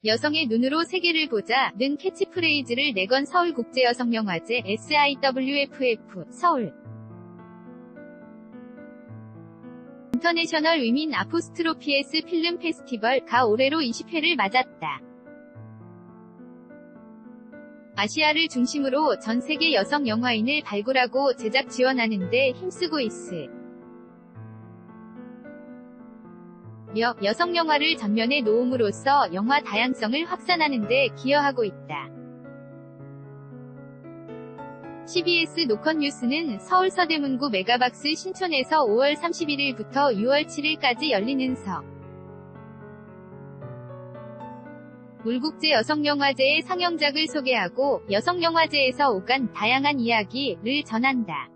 여성의 눈으로 세계를 보자는 캐치프레이즈를 내건 서울국제여성영화제 SIWFF 서울 인터내셔널 위민 아포스트로피에스 필름 페스티벌가 올해로 20회를 맞았다. 아시아를 중심으로 전 세계 여성 영화인을 발굴하고 제작 지원하는 데 힘쓰고 있으며 여성 영화를 전면에 놓음으로써 영화 다양성을 확산하는 데 기여하고 있다. CBS 노컷뉴스는 서울 서대문구 메가박스 신촌에서 5월 31일부터 6월 7일까지 열리는 서울국제 여성영화제의 상영작을 소개하고 여성영화제에서 오간 다양한 이야기를 전한다.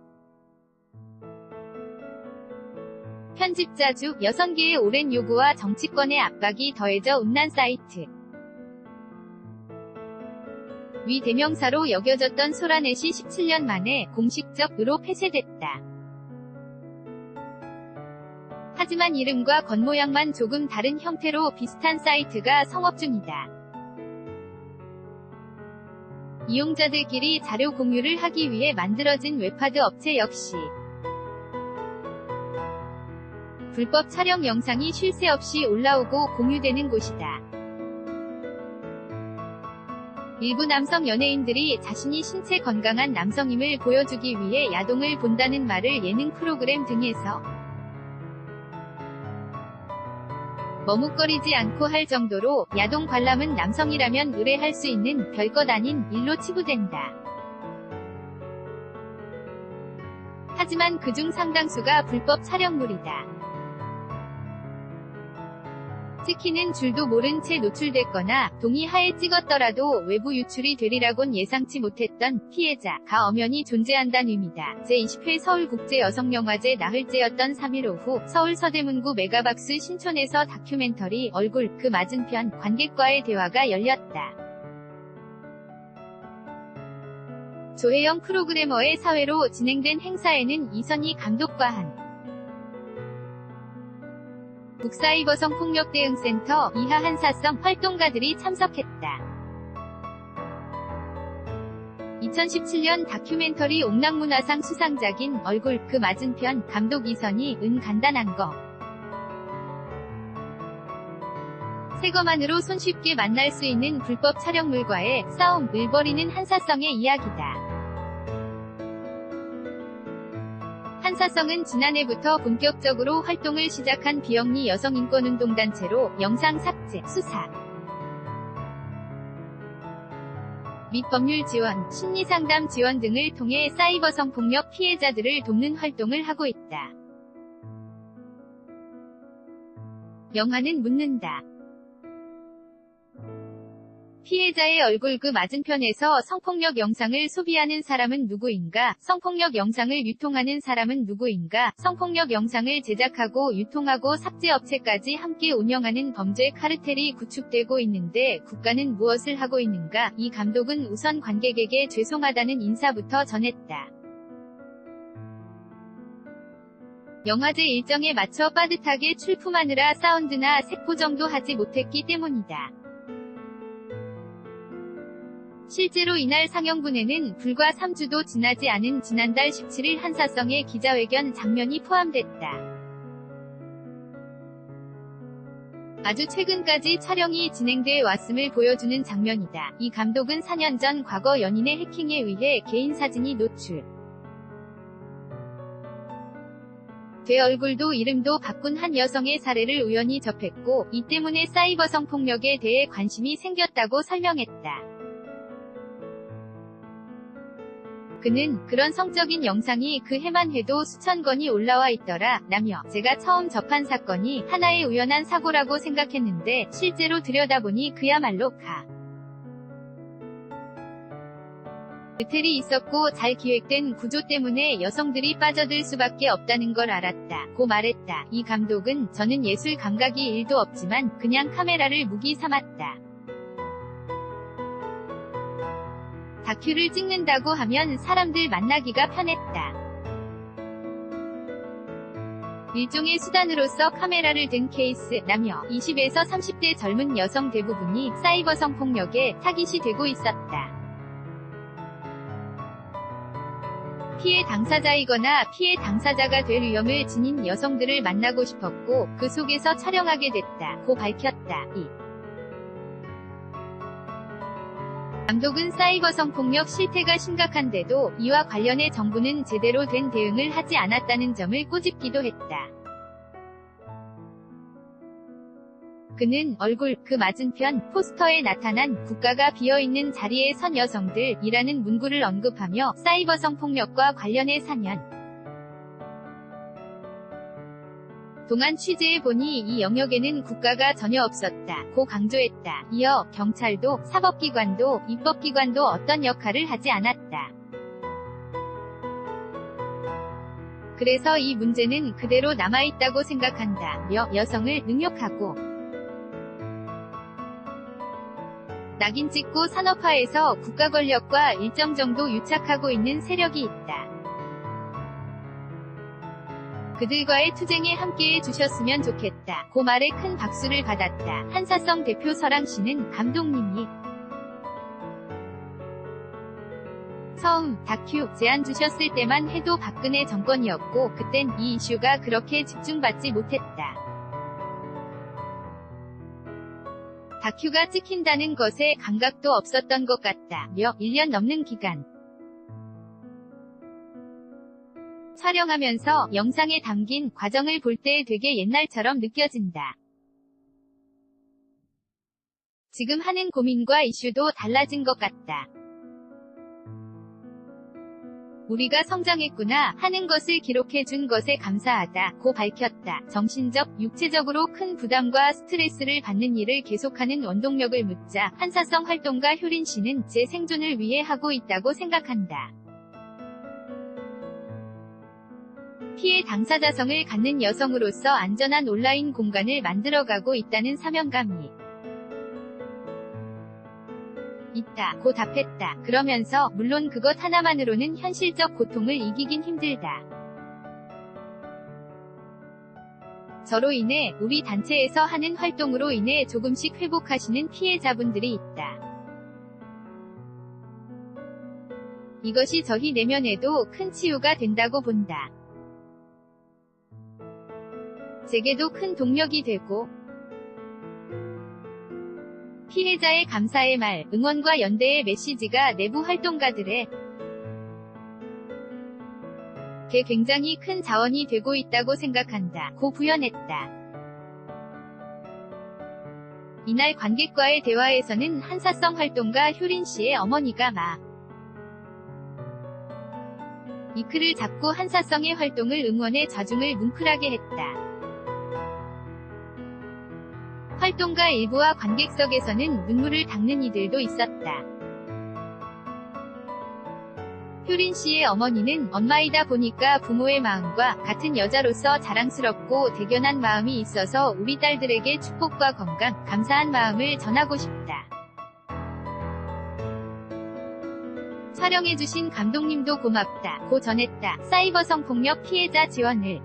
편집자주 여성계의 오랜 요구와 정치권의 압박이 더해져 음란 사이트 위 대명사로 여겨졌던 소라넷이 17년 만에 공식적으로 폐쇄됐다. 하지만 이름과 겉모양만 조금 다른 형태로 비슷한 사이트가 성업 중이다. 이용자들끼리 자료 공유를 하기 위해 만들어진 웹하드 업체 역시 불법 촬영 영상이 쉴 새 없이 올라오고 공유되는 곳이다. 일부 남성 연예인들이 자신이 신체 건강한 남성임을 보여주기 위해 야동을 본다는 말을 예능 프로그램 등에서 머뭇거리지 않고 할 정도로 야동 관람은 남성이라면 의뢰할 수 있는 별것 아닌 일로 치부된다. 하지만 그중 상당수가 불법 촬영물이다. 찍히는 줄도 모른 채 노출됐거나 동의하에 찍었더라도 외부 유출이 되리라곤 예상치 못했던 피해자가 엄연히 존재한다는 의미다. 제20회 서울국제여성영화제 나흘째였던 3일 오후 서울 서대문구 메가박스 신촌에서 다큐멘터리 얼굴 그 맞은편 관객과의 대화가 열렸다. 조혜영 프로그래머의 사회로 진행된 행사에는 이선희 감독과 한 국사이버성폭력대응센터 이하 한사성 활동가들이 참석했다. 2017년 다큐멘터리 옥랑문화상 수상작인 얼굴 그 맞은편 감독 이선희 은 간단한 거 새거만으로 손쉽게 만날 수 있는 불법 촬영물과의 싸움을 벌이는 한사성의 이야기다. 한사성은 지난해부터 본격적으로 활동을 시작한 비영리 여성인권운동단체로 영상 삭제, 수사 및 법률 지원, 심리상담 지원 등을 통해 사이버 성폭력 피해자들을 돕는 활동을 하고 있다. 영화는 묻는다. 피해자의 얼굴 그 맞은편에서 성폭력 영상을 소비하는 사람은 누구인가? 성폭력 영상을 유통하는 사람은 누구인가? 성폭력 영상을 제작하고 유통하고 삭제 업체까지 함께 운영하는 범죄 카르텔이 구축되고 있는데 국가는 무엇을 하고 있는가? 이 감독은 우선 관객에게 죄송하다는 인사부터 전했다. 영화제 일정에 맞춰 빠듯하게 출품하느라 사운드나 색보 정도 하지 못했기 때문이다. 실제로 이날 상영분에는 불과 3주도 지나지 않은 지난달 17일 한사성의 기자회견 장면이 포함됐다. 아주 최근까지 촬영이 진행돼 왔음을 보여주는 장면이다. 이 감독은 4년 전 과거 연인의 해킹에 의해 개인 사진이 노출 돼 얼굴도 이름도 바꾼 한 여성의 사례를 우연히 접했고 이 때문에 사이버 성폭력에 대해 관심이 생겼다고 설명했다. 그는 그런 성적인 영상이 그 해만 해도 수천 건이 올라와 있더라 라며 제가 처음 접한 사건이 하나의 우연한 사고라고 생각했는데 실제로 들여다보니 그야말로 으텔이 있었고 잘 기획된 구조 때문에 여성들이 빠져들 수밖에 없다는 걸 알았다 고 말했다. 이 감독은 저는 예술 감각이 1도 없지만 그냥 카메라를 무기 삼았다. 다큐를 찍는다고 하면 사람들 만나기가 편했다. 일종의 수단으로서 카메라를 든 케이스라며 20에서 30대 젊은 여성 대부분이 사이버 성폭력에 타깃이 되고 있었다. 피해 당사자이거나 피해 당사자가 될 위험을 지닌 여성들을 만나고 싶었고 그 속에서 촬영하게 됐다고 밝혔다. 이 감독은 사이버 성폭력 실태가 심각한데도 이와 관련해 정부는 제대로 된 대응을 하지 않았다는 점을 꼬집기도 했다. 그는 얼굴 그 맞은편 포스터에 나타난 국가가 비어있는 자리에 선 여성들이라는 문구를 언급하며 사이버 성폭력과 관련해 4년 동안 취재해보니 이 영역에는 국가가 전혀 없었다고 강조했다. 이어 경찰도 사법기관도 입법기관도 어떤 역할을 하지 않았다. 그래서 이 문제는 그대로 남아있다고 생각한다며 여성을 능욕하고 낙인 찍고 산업화해서 국가 권력과 일정 정도 유착하고 있는 세력이 있다. 그들과의 투쟁에 함께해 주셨으면 좋겠다. 고 말에 큰 박수를 받았다. 한사성 대표 설랑 씨는 감독님이 처음 다큐 제안 주셨을 때만 해도 박근혜 정권이었고 그땐 이 이슈가 그렇게 집중받지 못했다. 다큐가 찍힌다는 것에 감각도 없었던 것 같다며 1년 넘는 기간 촬영하면서 영상에 담긴 과정을 볼 때 되게 옛날처럼 느껴진다. 지금 하는 고민과 이슈도 달라진 것 같다. 우리가 성장했구나 하는 것을 기록해준 것에 감사하다고 밝혔다. 정신적, 육체적으로 큰 부담과 스트레스를 받는 일을 계속하는 원동력을 묻자 한사성 활동가 효린 씨는 제 생존을 위해 하고 있다고 생각한다. 피해 당사자성을 갖는 여성으로서 안전한 온라인 공간을 만들어가고 있다는 사명감이 있다고 답했다. 그러면서 물론 그것 하나만으로는 현실적 고통을 이기긴 힘들다. 저로 인해 우리 단체에서 하는 활동으로 인해 조금씩 회복하시는 피해자분들이 있다. 이것이 저희 내면에도 큰 치유가 된다고 본다. 제게도 큰 동력이 되고 피해자의 감사의 말, 응원과 연대의 메시지가 내부 활동가들의 게 굉장히 큰 자원이 되고 있다고 생각한다. 고 부연했다. 이날 관객과의 대화에서는 한사성 활동가 효린 씨의 어머니가 이크를 잡고 한사성의 활동을 응원해 자중을 뭉클하게 했다. 활동가 일부와 관객석에서는 눈물을 닦는 이들도 있었다. 효린 씨의 어머니는 엄마이다 보니까 부모의 마음과 같은 여자로서 자랑스럽고 대견한 마음이 있어서 우리 딸들에게 축복과 건강, 감사한 마음을 전하고 싶다. 촬영해주신 감독님도 고맙다. 고 전했다. 사이버 성폭력 피해자 지원을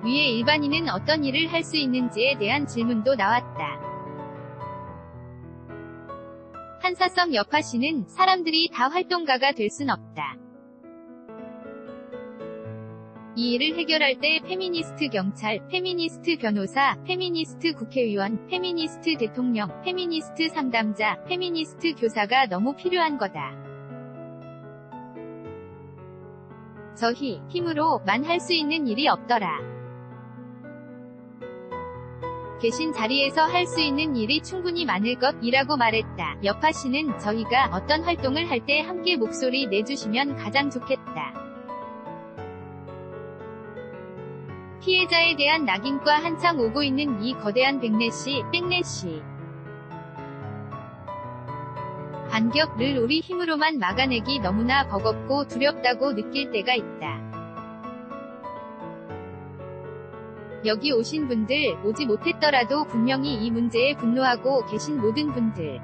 위해 일반인은 어떤 일을 할 수 있는지에 대한 질문도 나왔다. 한사성 여파 씨는 사람들이 다 활동가가 될 순 없다. 이 일을 해결할 때 페미니스트 경찰, 페미니스트 변호사, 페미니스트 국회의원, 페미니스트 대통령, 페미니스트 상담자, 페미니스트 교사가 너무 필요한 거다. 저희 힘으로만 할 수 있는 일이 없더라. 계신 자리에서 할 수 있는 일이 충분히 많을 것이라고 말했다. 여파 씨는 저희가 어떤 활동을 할 때 함께 목소리 내주시면 가장 좋겠다. 피해자에 대한 낙인과 한창 오고 있는 이 거대한 백내시, 백내시 반격을 우리 힘으로만 막아내기 너무나 버겁고 두렵다고 느낄 때가 있다. 여기 오신 분들, 오지 못했더라도 분명히 이 문제에 분노하고 계신 모든 분들,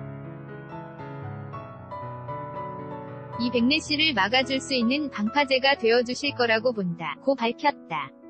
이 백래 씨를 막아줄 수 있는 방파제가 되어주실 거라고 본다. 고 밝혔다.